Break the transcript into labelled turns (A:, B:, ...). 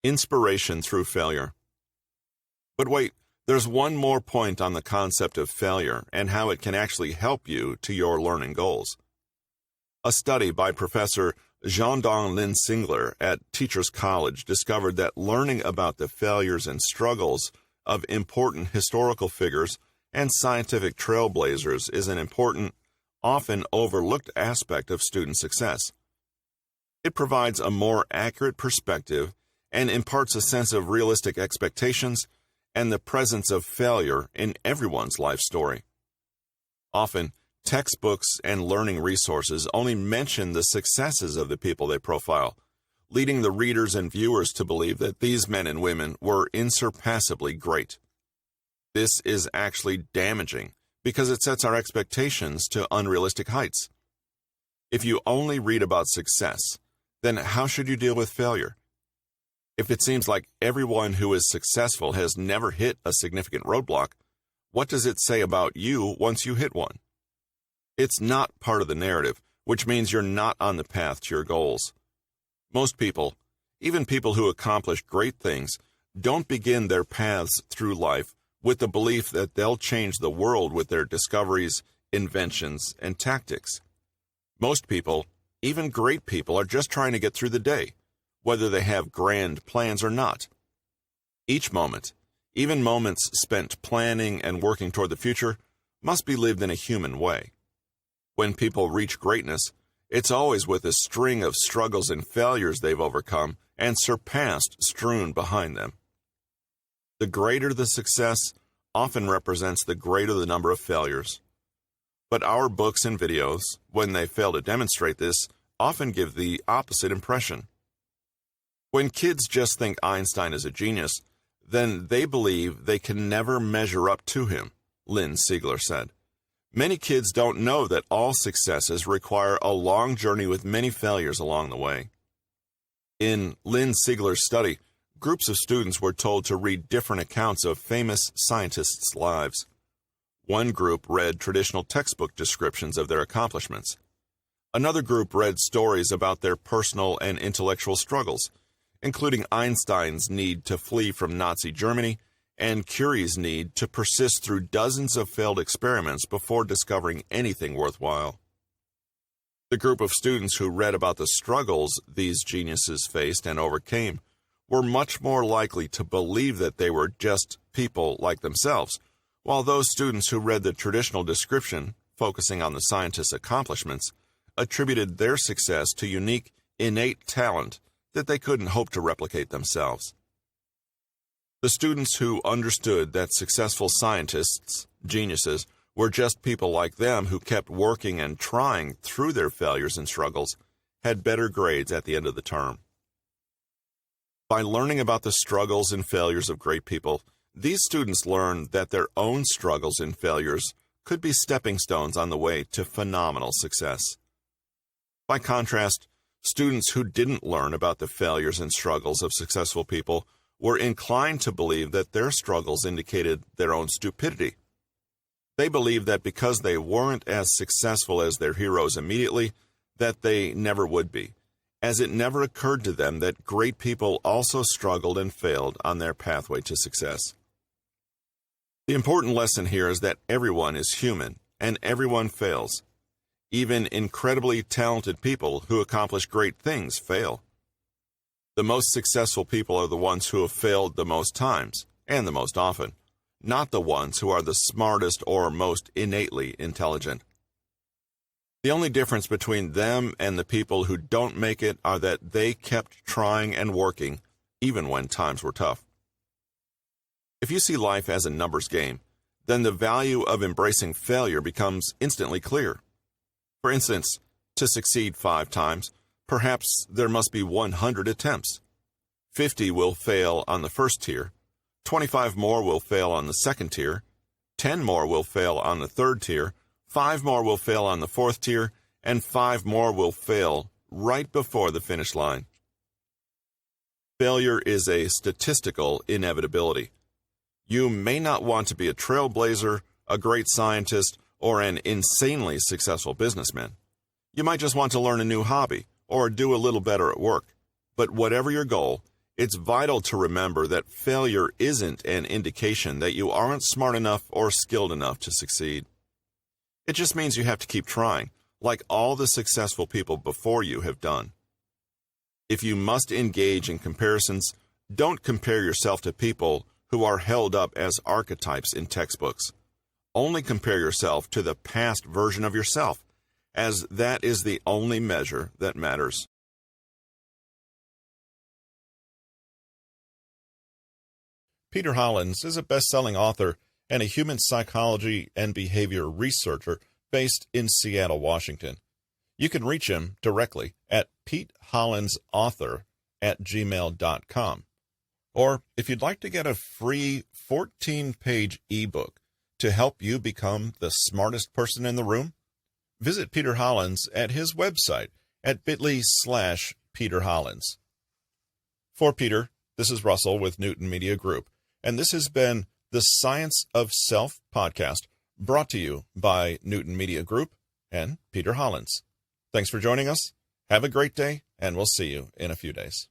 A: Inspiration through failure. But wait, there's one more point on the concept of failure and how it can actually help you to your learning goals. A study by Professor Xiaodong Lin Singler at Teachers College discovered that learning about the failures and struggles of important historical figures and scientific trailblazers is an important, often overlooked aspect of student success. It provides a more accurate perspective and imparts a sense of realistic expectations and the presence of failure in everyone's life story. Often, textbooks and learning resources only mention the successes of the people they profile, leading the readers and viewers to believe that these men and women were insurpassably great. This is actually damaging because it sets our expectations to unrealistic heights. If you only read about success, then how should you deal with failure? If it seems like everyone who is successful has never hit a significant roadblock, what does it say about you once you hit one? It's not part of the narrative, which means you're not on the path to your goals. Most people, even people who accomplish great things, don't begin their paths through life with the belief that they'll change the world with their discoveries, inventions, and tactics. Most people, even great people, are just trying to get through the day, whether they have grand plans or not. Each moment, even moments spent planning and working toward the future, must be lived in a human way. When people reach greatness, it's always with a string of struggles and failures they've overcome and surpassed strewn behind them. The greater the success often represents the greater the number of failures. But our books and videos, when they fail to demonstrate this, often give the opposite impression. When kids just think Einstein is a genius, then they believe they can never measure up to him, Lynn Siegler said. Many kids don't know that all successes require a long journey with many failures along the way. In Lynn Siegler's study, groups of students were told to read different accounts of famous scientists' lives. One group read traditional textbook descriptions of their accomplishments. Another group read stories about their personal and intellectual struggles, including Einstein's need to flee from Nazi Germany and Curie's need to persist through dozens of failed experiments before discovering anything worthwhile. The group of students who read about the struggles these geniuses faced and overcame were much more likely to believe that they were just people like themselves, while those students who read the traditional description, focusing on the scientists' accomplishments, attributed their success to unique, innate talent that they couldn't hope to replicate themselves. The students who understood that successful scientists, geniuses, were just people like them who kept working and trying through their failures and struggles had better grades at the end of the term. By learning about the struggles and failures of great people, these students learned that their own struggles and failures could be stepping stones on the way to phenomenal success. By contrast, students who didn't learn about the failures and struggles of successful people were inclined to believe that their struggles indicated their own stupidity. They believed that because they weren't as successful as their heroes immediately, that they never would be, as it never occurred to them that great people also struggled and failed on their pathway to success. The important lesson here is that everyone is human, and everyone fails. Even incredibly talented people who accomplish great things fail. The most successful people are the ones who have failed the most times, and the most often, not the ones who are the smartest or most innately intelligent. The only difference between them and the people who don't make it are that they kept trying and working, even when times were tough. If you see life as a numbers game, then the value of embracing failure becomes instantly clear. For instance, to succeed 5 times, perhaps there must be 100 attempts. 50 will fail on the first tier, 25 more will fail on the second tier, 10 more will fail on the third tier, 5 more will fail on the fourth tier, and 5 more will fail right before the finish line. Failure is a statistical inevitability. You may not want to be a trailblazer, a great scientist, or an insanely successful businessman. You might just want to learn a new hobby, or do a little better at work. But whatever your goal, It's vital to remember that failure isn't an indication that you aren't smart enough or skilled enough to succeed. It just means you have to keep trying, like all the successful people before you have done. If you must engage in comparisons, don't compare yourself to people who are held up as archetypes in textbooks. Only compare yourself to the past version of yourself, as that is the only measure that matters. Peter Hollins is a best-selling author and a human psychology and behavior researcher based in Seattle, Washington. You can reach him directly at petehollinsauthor@gmail.com. Or if you'd like to get a free 14-page ebook to help you become the smartest person in the room, visit Peter Hollins at his website at bit.ly/Peter Hollins. For Peter, this is Russell with Newton Media Group, and this has been the Science of Self podcast, brought to you by Newton Media Group and Peter Hollins. Thanks for joining us. Have a great day, and we'll see you in a few days.